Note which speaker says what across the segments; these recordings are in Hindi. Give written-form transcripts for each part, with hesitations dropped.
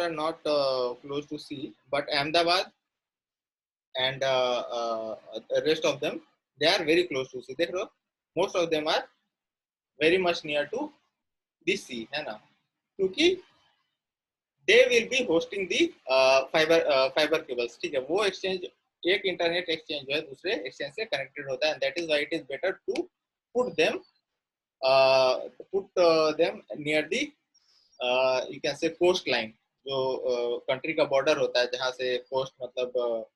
Speaker 1: are not close to sea, but Ahmedabad and the rest of them, they are very close to sea. देखो, most of them are very much near to the sea, है ना? क्योंकि they will be hosting the fiber cables, ठीक है? वो exchange, एक इंटरनेट एक्सचेंज जो है दूसरे एक्सचेंज से कनेक्टेड होता है, and that is why it is better to put them near the you can say coast line, जो कंट्री का बॉर्डर होता है, जहाँ से कोस्ट मतलब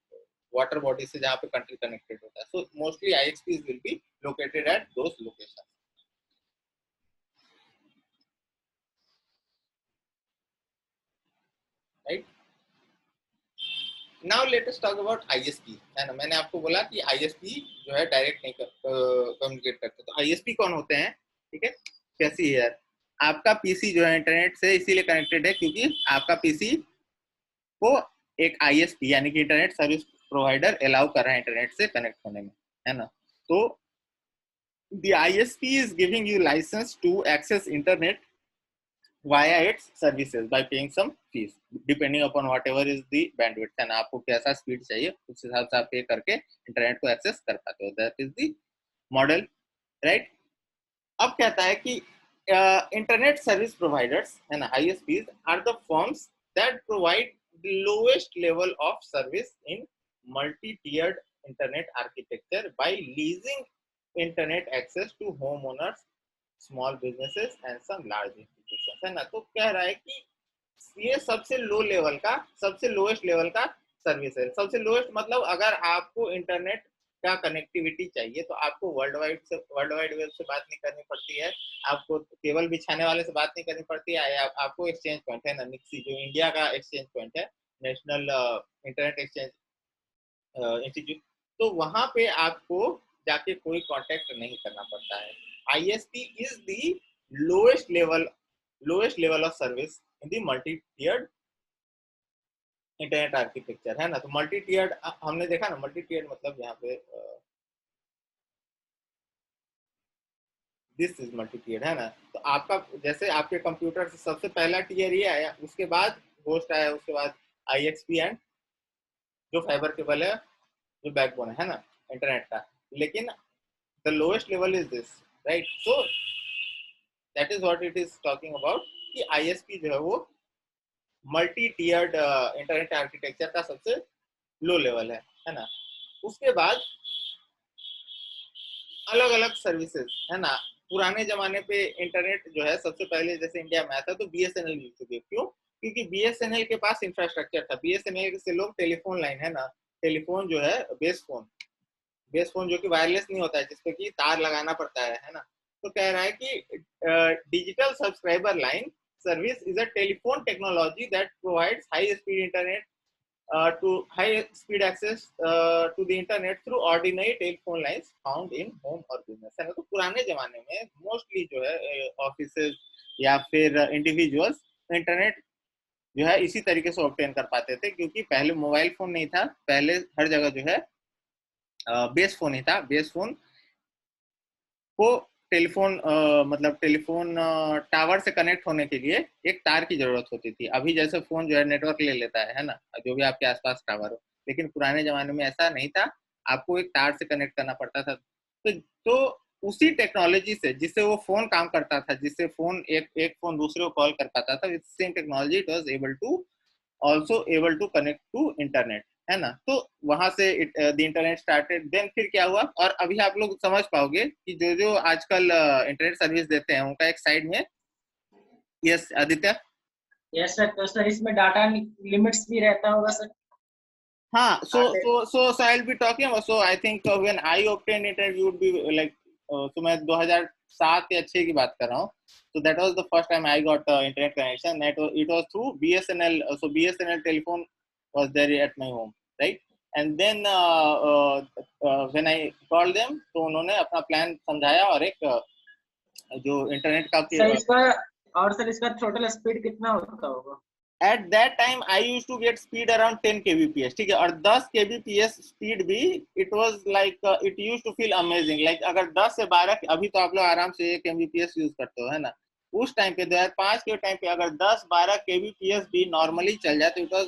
Speaker 1: वाटर बॉडी से जहाँ पे कंट्री कनेक्टेड होता है. So mostly ISPs will be located at those locations. Right? Now let us talk about ISP, है ना? मैंने आपको बोला कि ISP जो है डायरेक्ट नहीं कम्युनिकेट करते. तो ISP कौन होते हैं? ठीक है, कैसी है यार? आपका पीसी जो है इंटरनेट से इसीलिए कनेक्टेड है क्योंकि आपका पीसी को एक ISP यानी कि इंटरनेट सर्विस प्रोवाइडर अलाउ कर रहा है इंटरनेट से कनेक्ट होने में, है ना? तो the ISP is giving you license to access internet via its services by paying some fees depending upon whatever is the bandwidth, है ना? आपको कैसा स्पीड चाहिए उस हिसाब से आप पे करके इंटरनेट को एक्सेस कर पाते हो. That is the model, right? अब कहता है कि इंटरनेट सर्विस प्रोवाइडर्स, है ना, ISPs are the firms that provide the lowest level of service in multi-tiered internet architecture by leasing internet access to homeowners, small businesses and some large institutions, है ना? तो कह रहा है कि ये सबसे लो लेवल का, सबसे लोएस्ट लेवल का सर्विस है. सबसे लोएस्ट मतलब अगर आपको इंटरनेट का कनेक्टिविटी चाहिए तो आपको वर्ल्ड वाइड वेब से बात नहीं करनी पड़ती है, आपको केबल बिछाने वाले से बात नहीं करनी पड़ती है, आपको एक्सचेंज पॉइंट, है ना, निक्सी जो इंडिया का एक्सचेंज पॉइंट है, नेशनल इंटरनेट एक्सचेंज इंस्टीट्यूट, तो वहां पे आपको जाके कोई कांटेक्ट नहीं करना पड़ता है. ISP is the lowest level of service in the multi tiered internet architecture, है ना? तो मल्टी टियर्ड हमने देखा ना, मल्टी टियर्ड मतलब यहाँ पे दिस इज मल्टी टियर्ड, है ना? तो आपका जैसे आपके कंप्यूटर से सबसे पहला टियर ये आया, उसके बाद होस्ट आया, उसके बाद IXP एंड जो फाइबर केबल है, जो बैकबोन है ना इंटरनेट का, लेकिन the lowest level is this, right? So that is what it is talking about कि ISP जो है वो मल्टी टियर्ड इंटरनेट आर्किटेक्चर का सबसे लो लेवल है ना? उसके बाद अलग अलग सर्विसेज, है ना? पुराने जमाने पे इंटरनेट जो है सबसे पहले जैसे इंडिया में आया था तो BSNL यूज किया. क्यों? क्योंकि BSNL के पास इंफ्रास्ट्रक्चर था. BSNL से लोग टेलीफोन लाइन, है ना, टेलीफोन जो है बेस फोन जो कि वायरलेस नहीं होता है, जिसपे कि तार लगाना पड़ता है ना? तो कह रहा है कि digital subscriber line service is a telephone technology that provides high speed internet to high speed access to the internet through ordinary telephone lines found in home or business, है ना? तो पुराने जमाने में मोस्टली जो है ऑफिसेज या फिर इंडिविजुअल्स इंटरनेट जो है इसी तरीके से ऑब्टेन कर पाते थे, क्योंकि पहले मोबाइल फोन नहीं था, पहले हर जगह जो है बेस फोन ही था. बेस फोन को टेलीफोन मतलब टेलीफोन टावर से कनेक्ट होने के लिए एक तार की जरूरत होती थी. अभी जैसे फोन जो है नेटवर्क ले लेता है ना, जो भी आपके आसपास टावर हो, लेकिन पुराने जमाने में ऐसा नहीं था, आपको एक तार से कनेक्ट करना पड़ता था. तो उसी टेक्नोलॉजी से जिससे वो फोन काम करता था, जिससे फोन एक फोन दूसरे को कॉल कर पाता था, with same technology it was able to connect to internet, है ना? तो वहां से द इंटरनेट स्टार्टेड. देन फिर क्या हुआ, और अभी आप लोग समझ पाओगे कि जो आजकल इंटरनेट सर्विस देते हैं उनका एक साइड में, यस आदित्य?
Speaker 2: Yes sir. तो सर इसमें डाटा लिमिट्स भी रहता होगा सर?
Speaker 1: हाँ, so I'll be talking about, so I think when I obtained internet you would be like so मैं 2007 या 6 की बात कर रहा हूँ. So that was the first time I got internet connection. It was through BSNL. So BSNL telephone was there at my home, right? And then when I called them, तो उन्होंने अपना प्लान समझाया और एक जो इंटरनेट का
Speaker 2: सर इसका, और सर इसका टोटल स्पीड कितना होता होगा?
Speaker 1: At that time I used to get speed around 10 kbps, ठीक है? और 10 kbps स्पीड भी it was like it used to feel amazing. like अगर 10 से 12, अभी तो आप लोग आराम से 1 mbps यूज करते हो, है ना? उस टाइम पे 2005 के टाइम पे अगर 10-12 kbps भी नॉर्मली चल जाए तो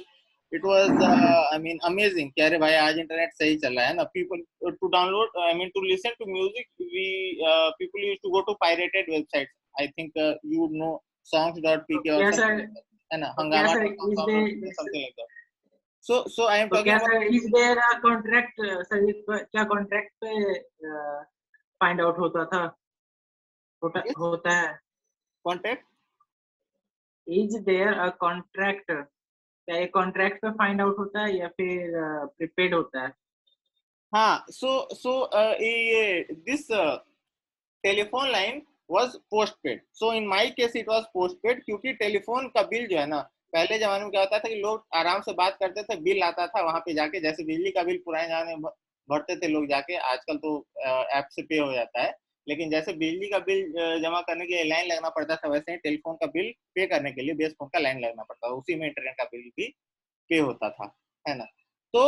Speaker 1: it was I mean amazing कि अरे भाई आज इंटरनेट सही चल रहा है ना. People to download I mean to listen to music we people used to go to pirated websites. I think you would know
Speaker 2: तो
Speaker 1: songs.pk or
Speaker 2: क्या
Speaker 1: something
Speaker 2: सर
Speaker 1: like that, है ना,
Speaker 2: तो क्या sir
Speaker 1: hangama.com,
Speaker 2: is
Speaker 1: sound.pk,
Speaker 2: they
Speaker 1: something like that. So I am
Speaker 2: तो
Speaker 1: talking
Speaker 2: क्या
Speaker 1: about
Speaker 2: sir is there a contract sir क्या कॉन्ट्रैक्ट पे फाइंड आउट होता था
Speaker 1: this
Speaker 2: होता है
Speaker 1: contact.
Speaker 2: Is there a contract क्या ये कॉन्ट्रैक्ट पे फाइंड आउट होता है या फिर प्रीपेड होता है
Speaker 1: हाँ, so ये this telephone line was postpaid. So in my case it was postpaid क्योंकि टेलीफोन का बिल जो है ना, पहले जमाने में क्या होता था कि लोग आराम से बात करते थे, बिल आता था वहां पे जाके, जैसे बिजली का बिल पुराने जमाने में भरते थे लोग जाके, आजकल तो ऐप से पे हो जाता है. लेकिन जैसे बिजली का बिल जमा करने के लिए लाइन लगना पड़ता था, वैसे ही टेलीफोन का बिल पे करने के लिए बेस फोन का लाइन लगना पड़ता था, उसी में इंटरनेट का बिल भी पे होता था, है ना. तो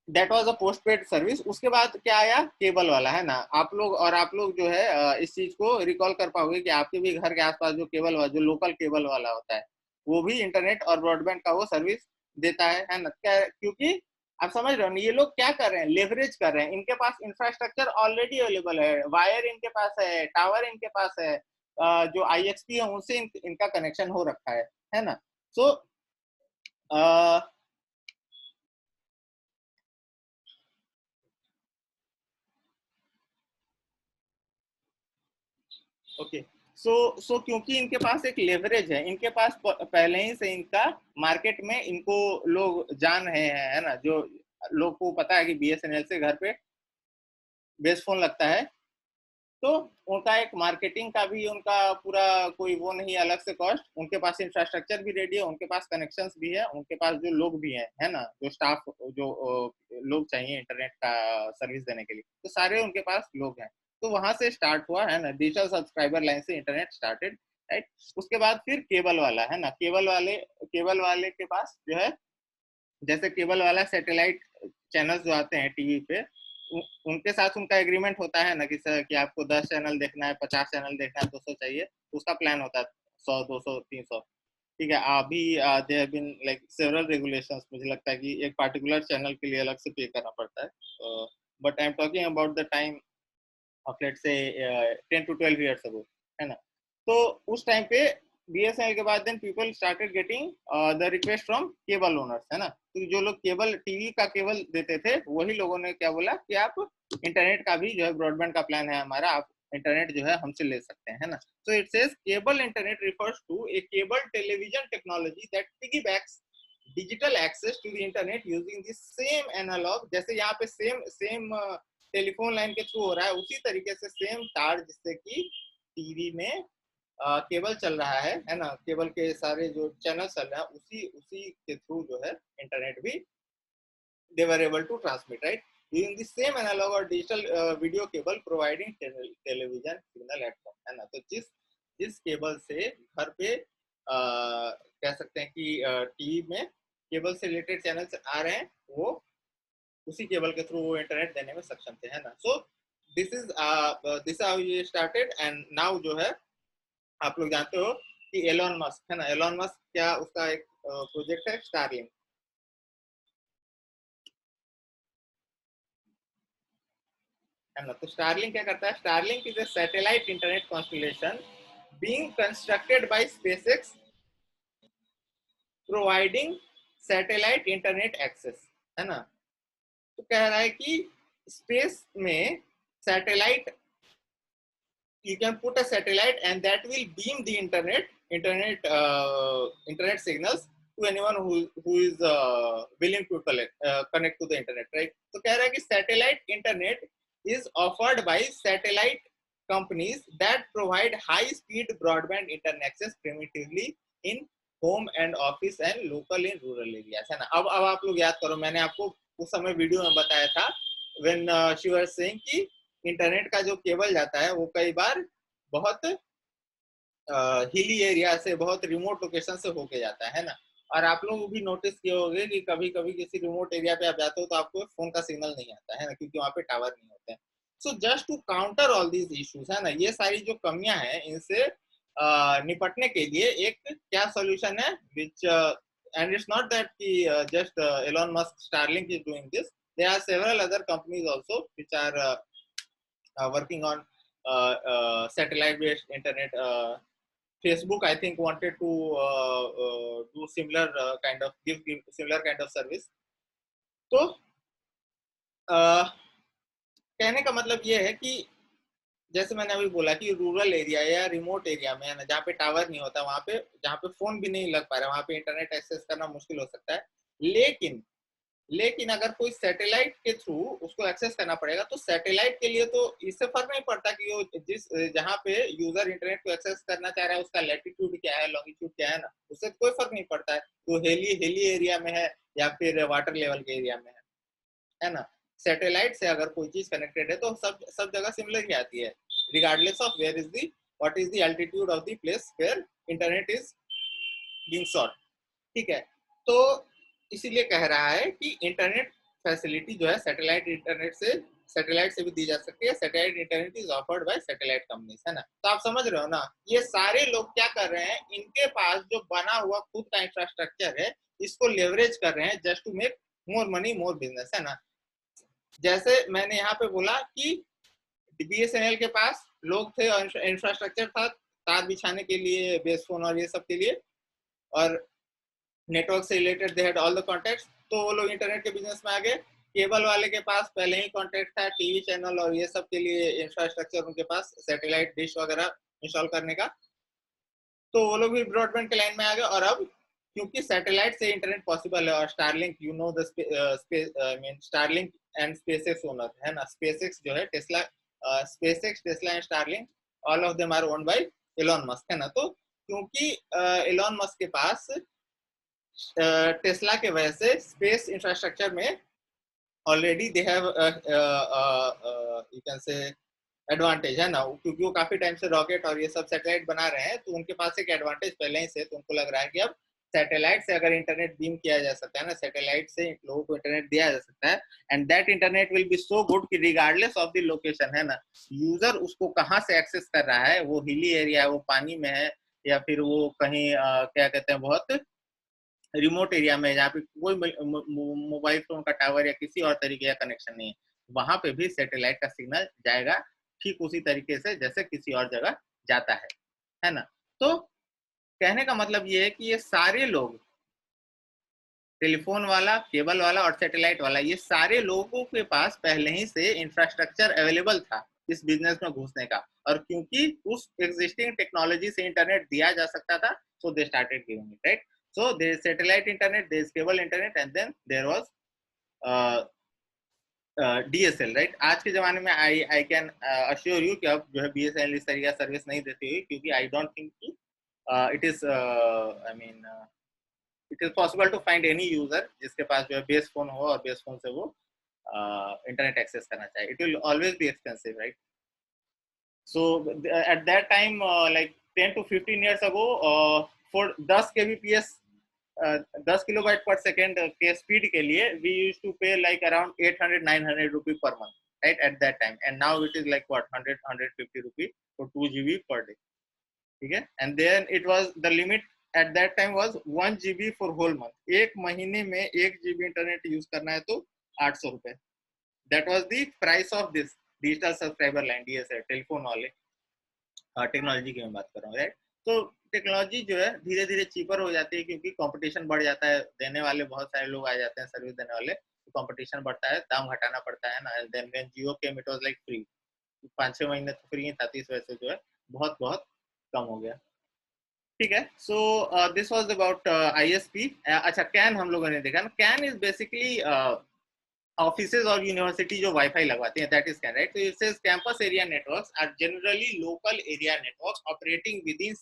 Speaker 1: that was a postpaid service. उसके बाद क्या आया, केबल वाला, है ना. आप लोग जो है इस चीज को रिकॉल कर पाओगे कि आपके भी घर के आसपास जो केबल वाला, जो लोकल केबल वाला होता है, वो भी इंटरनेट और ब्रॉडबैंड का वो सर्विस देता है ना. क्योंकि आप समझ रहे हो, ये लोग क्या कर रहे हैं, लेवरेज कर रहे हैं. इनके पास इंफ्रास्ट्रक्चर ऑलरेडी अवेलेबल है, वायर इनके पास है, टावर इनके पास है, जो आईएक्सपी है उनसे इनका कनेक्शन हो रखा है ना. So okay. सो क्योंकि इनके पास एक लेवरेज है, इनके पास पहले ही से इनका मार्केट में इनको लोग जान रहे हैं, है ना. जो लोग को पता है कि बीएसएनएल से घर पे बेस फोन लगता है, तो उनका एक मार्केटिंग का भी उनका पूरा कोई वो नहीं, अलग से कॉस्ट. उनके पास इंफ्रास्ट्रक्चर भी रेडी है, उनके पास कनेक्शंस भी है, उनके पास जो लोग भी हैं, है ना, जो स्टाफ, जो लोग चाहिए इंटरनेट का सर्विस देने के लिए, तो सारे उनके पास लोग हैं. तो वहां से स्टार्ट हुआ, है ना, डिजिटल सब्सक्राइबर लाइन से इंटरनेट स्टार्टेड, राइट. उसके बाद फिर केबल वाला, है ना. केबल वाले के पास जो है, जैसे केबल वाला सैटेलाइट चैनल्स जो आते हैं टीवी पे, उनके साथ उनका एग्रीमेंट होता है ना कि सर कि आपको 10 चैनल देखना है, 50 चैनल देखना है, 200 चाहिए, तो उसका प्लान होता है 100, 200, 300. ठीक है. अभी they have been like several regulations. मुझे लगता है कि एक पार्टिकुलर चैनल के लिए अलग से पे करना पड़ता है. But I am talking about the time of let's say 10 to 12 years ago, है ना. तो उस टाइम पे बीएसएनएल के बाद then people started getting the request from cable owners, है ना. तो जो लोग केबल टीवी का केबल देते थे, वही लोगों ने क्या बोला कि आप इंटरनेट का भी जो है, ब्रॉडबैंड का प्लान है हमारा, आप इंटरनेट जो है हमसे ले सकते हैं, है ना. So it says cable internet refers to a cable television technology that piggybacks digital access to the internet using the same analog. जैसे यहाँ पे सेम सेम टेलीफोन लाइन के थ्रू हो रहा है, उसी तरीके से सेम तार जिससे कि टीवी में केबल चल रहा है ना, केबल के सारे जो चैनल चल रहे हैं, उसी उसी के थ्रू जो है इंटरनेट भी they were able to transmit, right, using the same analog or digital video cable providing television signal at home, है ना. तो जिस केबल से घर पे कह सकते हैं कि टीवी में केबल से रिलेटेड चैनल्स आ रहे हैं, वो उसी केबल के थ्रू वो इंटरनेट देने में सक्षम थे, है ना. सो दिस हाउ ये स्टार्टेड. एंड नाउ जो है, आप लोग जानते हो कि एलॉन मस्क, है ना, एलॉन मस्क क्या उसका एक प्रोजेक्ट है स्टारलिंक, है ना. तो स्टारलिंक क्या करता है, Starlink is a satellite internet constellation being constructed by SpaceX providing satellite internet access, है ना. तो कह रहा है कि स्पेस में satellite, you can put a satellite and that will beam the internet signals to anyone who is willing to connect to the internet, right. तो कह रहा है कि satellite internet is offered by satellite companies that provide high speed broadband internet access primitively in home and office and local in rural areas, है ना. अब आप लोग याद करो, मैंने आपको उस समय वीडियो में बताया था when she was saying कि इंटरनेट का जो केबल जाता है वो कई बार बहुत हिली एरिया से, बहुत रिमोट लोकेशन से होके जाता है ना. और आप लोग भी नोटिस किए होंगे कि कभी कभी किसी रिमोट एरिया पे आप जाते हो तो आपको फोन का सिग्नल नहीं आता है ना, क्योंकि वहाँ पे टावर नहीं होते हैं. So just to counter all these issues, है ना, ये सारी जो कमियां हैं, इनसे निपटने के लिए एक क्या सॉल्यूशन है, which and it's not that कि just Elon Musk Starlink is doing this, there are several other companies also which are working on satellite based internet. Facebook, I think, wanted to do similar kind of give similar kind of service. तो कहने का मतलब ये है कि जैसे मैंने अभी बोला कि रूरल एरिया या रिमोट एरिया में है ना, जहाँ पे टावर नहीं होता, वहाँ पे जहाँ पे फोन भी नहीं लग पा रहा, वहाँ पे इंटरनेट एक्सेस करना मुश्किल हो सकता है। लेकिन अगर कोई सैटेलाइट के थ्रू उसको एक्सेस करना पड़ेगा, तो सैटेलाइट के लिए तो इससे फर्क नहीं पड़ता कि वो जिस जहाँ पे यूजर इंटरनेट को एक्सेस करना चाह रहा है उसका लैटिट्यूड क्या है, लॉन्गिट्यूड क्या है ना, उससे कोई फर्क नहीं पड़ता है वो हिली एरिया में है या फिर वाटर लेवल के एरिया में है ना। सैटेलाइट से अगर कोई चीज कनेक्टेड है तो सब जगह सिमिलर ही आती है, regardless of where is the what is the altitude of the place where internet is being sought. ठीक है, तो इसीलिए कह रहा है कि इंटरनेट फैसिलिटी जो है सैटेलाइट से भी दी जा सकती है। Satellite internet is offered by satellite companies, है ना। तो आप समझ रहे हो ना, ये सारे लोग क्या कर रहे हैं, इनके पास जो बना हुआ खुद का इंफ्रास्ट्रक्चर है इसको लेवरेज कर रहे हैं just to make more money more business, है ना। जैसे मैंने यहाँ पे बोला कि बीएसएनएल के पास लोग थे और इंफ्रास्ट्रक्चर था तार बिछाने के लिए, बेस फोन और ये सब के लिए, और नेटवर्क से related they had all the contacts, तो वो लोग इंटरनेट के बिजनेस में आ गए। केबल वाले के पास पहले ही कॉन्टेक्ट था टीवी चैनल और ये सब के लिए इंफ्रास्ट्रक्चर उनके पास, सैटेलाइट डिश वगैरह इंस्टॉल करने का, तो वो लोग भी ब्रॉडबैंड के लाइन में आ गए। और अब क्योंकि सैटेलाइट से इंटरनेट पॉसिबल है और Starlink, you know the Starlink and SpaceX owner है ना, स्पेसएक्स जो है Tesla, SpaceX, Tesla and Starlink, all of them are owned by Elon Musk, है ना। तो क्योंकि एलोन मस्क के पास टेस्ला के वजह से स्पेस इंफ्रास्ट्रक्चर में already they have you can say advantage, है ना, क्योंकि वो काफी टाइम से रॉकेट और ये सब सैटेलाइट बना रहे हैं, तो उनको पास एक एडवांटेज पहले ही से, तो उनको लग रहा है कि अब सैटेलाइट से अगर इंटरनेट बीम किया जा सकता है ना, सैटेलाइट से लोगों को इंटरनेट दिया जा सकता है, and that internet will be so good कि रिगार्डलेस ऑफ द लोकेशन, है ना, यूजर उसको कहाँ से एक्सेस कर रहा है, वो हिली एरिया है, वो पानी में है, या फिर वो कहीं क्या कहते हैं बहुत रिमोट एरिया में जहाँ पे कोई मोबाइल फोन का टावर या किसी और तरीके का कनेक्शन नहीं है, वहां पे भी सैटेलाइट का सिग्नल जाएगा ठीक उसी तरीके से जैसे किसी और जगह जाता है ना। तो कहने का मतलब ये है कि ये सारे लोग, टेलीफोन वाला, केबल वाला और सैटेलाइट वाला, ये सारे लोगों के पास पहले ही से इंफ्रास्ट्रक्चर अवेलेबल था इस बिजनेस में घुसने का, और क्योंकि उस एग्जिस्टिंग टेक्नोलॉजी से इंटरनेट दिया जा सकता था, so they started giving it, right. So there is satellite internet, there is cable internet, and then there was DSL, right? आज के जमाने में I can assure you कि अब जो है BSNL इस तरीके का सर्विस नहीं देती हुई, क्योंकि I don't think कि it is I mean it is possible to find any user जिसके पास जो है बेस फोन हो और बेस फोन से वो इंटरनेट एक्सेस करना चाहे. It will always be expensive, right? So at that time, like 10 to 15 years ago, for 10 kbps 10 kilobyte per second के स्पीड के लिए we use to pay like around 800-900 rupee per month, right, at that time, and now it is like what 100-150 rupee for 2 GB per day, ठीक है। And then it was the limit at that time was 1 GB for whole month, एक महीने में 1 GB इंटरनेट यूज करना है तो 800 रुपए, that was the price of this digital subscriber line, DSL telephone वाले टेक्नोलॉजी की मैं बात कर रहा हूँ, राइट। तो टेक्नोलॉजी जो है धीरे धीरे चीपर हो जाती है क्योंकि कंपटीशन बढ़ जाता है, देने वाले बहुत सारे लोग आ जाते हैं सर्विस देने वाले, तो कंपटीशन बढ़ता है, दाम घटाना पड़ता है ना। Then when Jio came it was like free, 5-6 महीने तो फ्री था, 30 वजह से जो है बहुत बहुत कम हो गया, ठीक है। So this was about ISP. अच्छा, कैन हम लोगों ने देखा ना, कैन इज बेसिकली ऑफिसेज और यूनिवर्सिटी जो वाईफाई लगवाते हैं, दैट इज कैन, राइट। तो it says campus area networks are generally local area networks operating within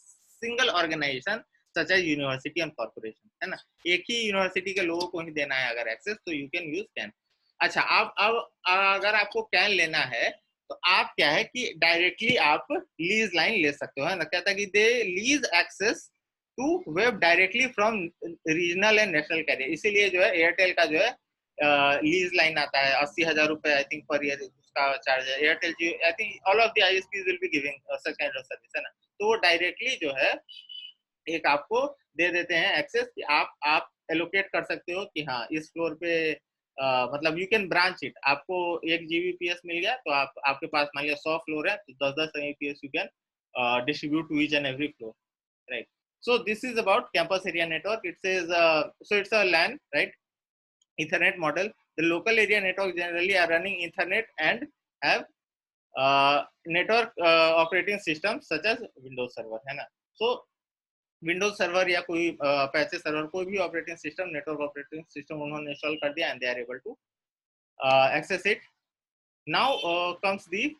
Speaker 1: single organisation such as university and corporation, है ना। एक ही यूनिवर्सिटी के लोगों को ही देना है अगर एक्सेस, तो यू कैन यूज कैन। अच्छा, अब अगर आपको कैन लेना है तो आप क्या है कि डायरेक्टली आप लीज लाइन ले सकते हो, है ना। कहता है कि they lease access to web directly from regional and national carrier, इसीलिए जो है एयरटेल का जो है लीज लाइन आता है 80,000 रुपए आई थिंक पर ईयर, उसका चार्ज है। Airtel Jio, I think all of the ISPs will be giving such kind of service, है ना। तो वो डायरेक्टली जो है एक आपको दे देते हैं एक्सेस कि आप एलोकेट कर सकते हो कि हाँ इस फ्लोर पे मतलब यू कैन ब्रांच इट, आपको 1 Gbps मिल गया तो आप आपके पास मान लिया 100 फ्लोर है तो 10-10 Mbps you can distribute to each and every floor, right? So this is about campus area network. It says so it's a LAN, right? Ethernet model. The local area network generally are running Ethernet and have network operating systems such as Windows Server, है ना? So विंडोज सर्वर या कोई पैचे सर्वर, कोई भी operating system, network operating system उन्होंने इंस्टॉल कर दिया and they are able to access it. Now comes the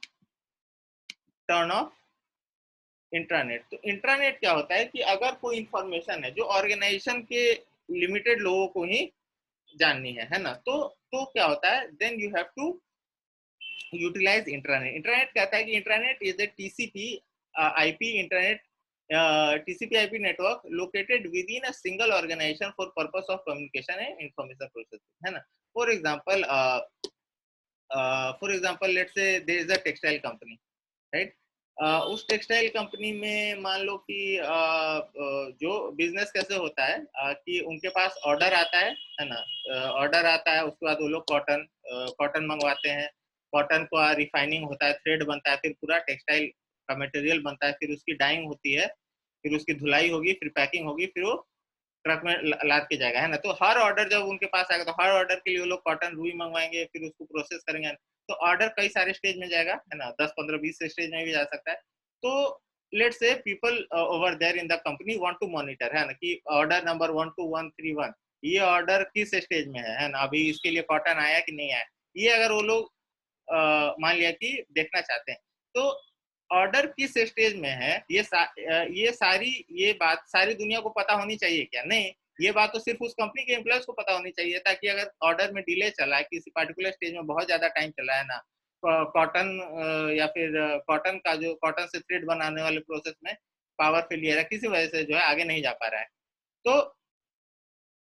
Speaker 1: turn of intranet. तो इंट्रानेट क्या होता है कि अगर कोई इंफॉर्मेशन है जो ऑर्गेनाइजेशन के लिमिटेड लोगों को ही जाननी है ना, तो क्या होता है, then you have to utilise intranet. Intranet कहता है कि intranet is a TCP IP internet TCP IP network located within a single organization for purpose of communication and information processing, है ना. For example let's say there is a textile company, right? उस टेक्सटाइल कंपनी में मान लो कि जो बिजनेस कैसे होता है कि उनके पास ऑर्डर आता है ना, ऑर्डर आता है, उसके बाद वो लोग कॉटन मंगवाते हैं, कॉटन का रिफाइनिंग होता है, थ्रेड बनता है, फिर पूरा टेक्सटाइल का मटेरियल बनता है, फिर उसकी डाइंग होती है, फिर उसकी धुलाई होगी, फिर पैकिंग होगी, फिर वो ट्रक में लाद के जाएगा, है ना. तो हर ऑर्डर जब उनके पास आएगा तो हर ऑर्डर के लिए वो लोग कॉटन रुई मंगवाएंगे, फिर उसको प्रोसेस करेंगे. तो ऑर्डर कई सारे स्टेज में जाएगा, है ना, 10-15-20 स्टेज में भी जा सकता है. तो let's say people over there in the company want to monitor, है ना, कि ऑर्डर नंबर 12131 ये ऑर्डर किस स्टेज में है ना, अभी इसके लिए कॉटन आया कि नहीं आया, ये अगर वो लोग मान लिया कि देखना चाहते हैं, तो ऑर्डर किस स्टेज में है ये बात सारी दुनिया को पता होनी चाहिए क्या? नहीं, ये बात तो सिर्फ उस कंपनी के एम्प्लॉयज को पता होनी चाहिए, ताकि अगर ऑर्डर में डिले चला है, किसी पर्टिकुलर स्टेज में बहुत ज्यादा टाइम चला है ना, कॉटन या फिर कॉटन का जो कॉटन से थ्रेड बनाने वाले प्रोसेस में पावर फेलियर है, किसी वजह से जो है आगे नहीं जा पा रहा है,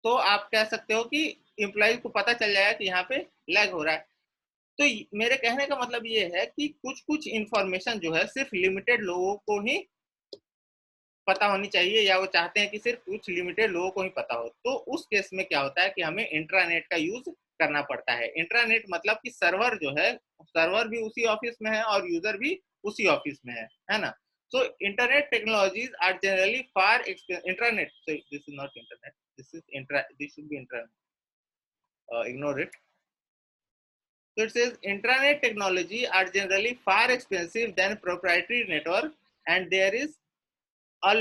Speaker 1: तो आप कह सकते हो कि एम्प्लॉयज को पता चल जाएगा कि यहाँ पे लैग हो रहा है. तो मेरे कहने का मतलब ये है कि कुछ कुछ इंफॉर्मेशन जो है सिर्फ लिमिटेड लोगों को ही पता होनी चाहिए, या वो चाहते हैं कि सिर्फ कुछ लिमिटेड लोगों को ही पता हो. तो उस केस में क्या होता है कि हमें इंट्रानेट का यूज करना पड़ता है. इंट्रानेट मतलब कि सर्वर जो है, सर्वर भी उसी ऑफिस में है और यूजर भी उसी ऑफिस में है ना. So internet technologies are generally for intranet, this is not internet, this should be intranet, ignore it. So it says intranet technology are generally far expensive than proprietary network, and there is a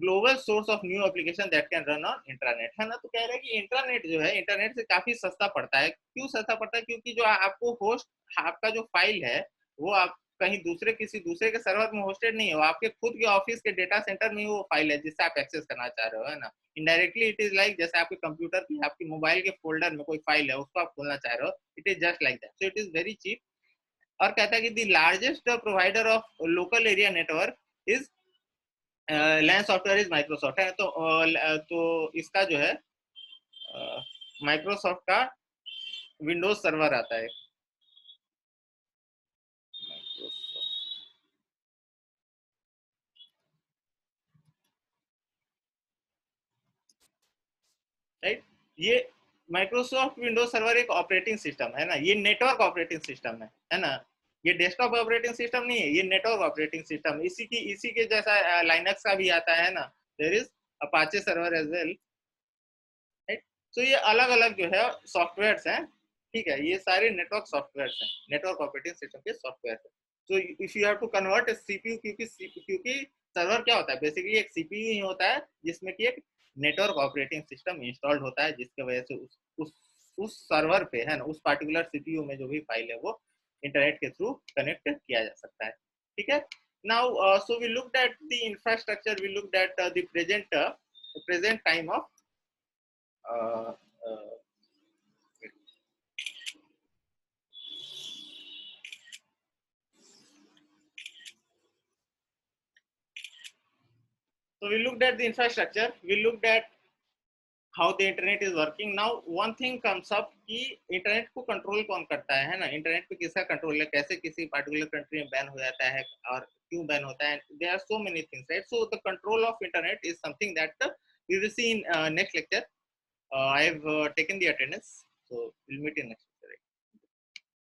Speaker 1: global source of new application that can run on intranet, है ना. तो कह रहे हैं कि इंटरनेट जो है इंटरनेट से काफी सस्ता पड़ता है. क्यों सस्ता पड़ता है? क्योंकि जो आपको होस्ट आपका जो फाइल है वो आप कहीं दूसरे किसी दूसरे के सर्वर में होस्टेड नहीं है, वो आपके खुद के ऑफिस के डेटा सेंटर में ही वो फाइल है जिससे आप एक्सेस करना चाह रहे हो, है ना. इनडायरेक्टली इट इज लाइक जैसे आपके कंप्यूटर की आपके मोबाइल के फोल्डर में कोई फाइल है उसको आप खोलना चाह रहे हो, it is just like that. So it is very cheap. और कहता है कि the largest provider of local area network is LAN software is Microsoft, है. तो इसका जो है माइक्रोसॉफ्ट का विंडोज सर्वर आता है. राइट, ये माइक्रोसॉफ्ट विंडोज सर्वर एक ऑपरेटिंग सिस्टम है ना, ये नेटवर्क ऑपरेटिंग सिस्टम है ना. ये डेस्कटॉप ऑपरेटिंग सिस्टम नहीं है, ये नेटवर्क ऑपरेटिंग सिस्टम. इसी के जैसा लाइनक्स का भी आता है ना, there is Apache server as well, right. तो ये अलग अलग जो है सॉफ्टवेयर्स हैं, ठीक है, ये सारे नेटवर्क सॉफ्टवेयर्स हैं, नेटवर्क ऑपरेटिंग सिस्टम के सॉफ्टवेयर है. तो if you have to convert CPU, क्योंकि सर्वर क्या होता है, बेसिकली एक सीपीयू ही होता है जिसमें कि एक नेटवर्क ऑपरेटिंग सिस्टम इंस्टॉल्ड होता है, जिसके वजह से उस सर्वर पे, है ना, उस पर्टिकुलर सीपीयू में जो भी फाइल है वो इंटरनेट के थ्रू कनेक्ट किया जा सकता है, ठीक है. Now so we looked at the infrastructure, we looked at the present time of uh, uh, so we looked at the infrastructure, we looked at how the internet is working now, one thing comes up कि इंटरनेट को कंट्रोल कौन करता है ना, इंटरनेट पे किसका कंट्रोल है, कैसे किसी पर्टिकुलर कंट्री में बैन हो जाता है और क्यों बैन होता है, there are so many things, right? So the control of internet is something that we will see in next lecture. I have taken the attendance, so we'll meet in next.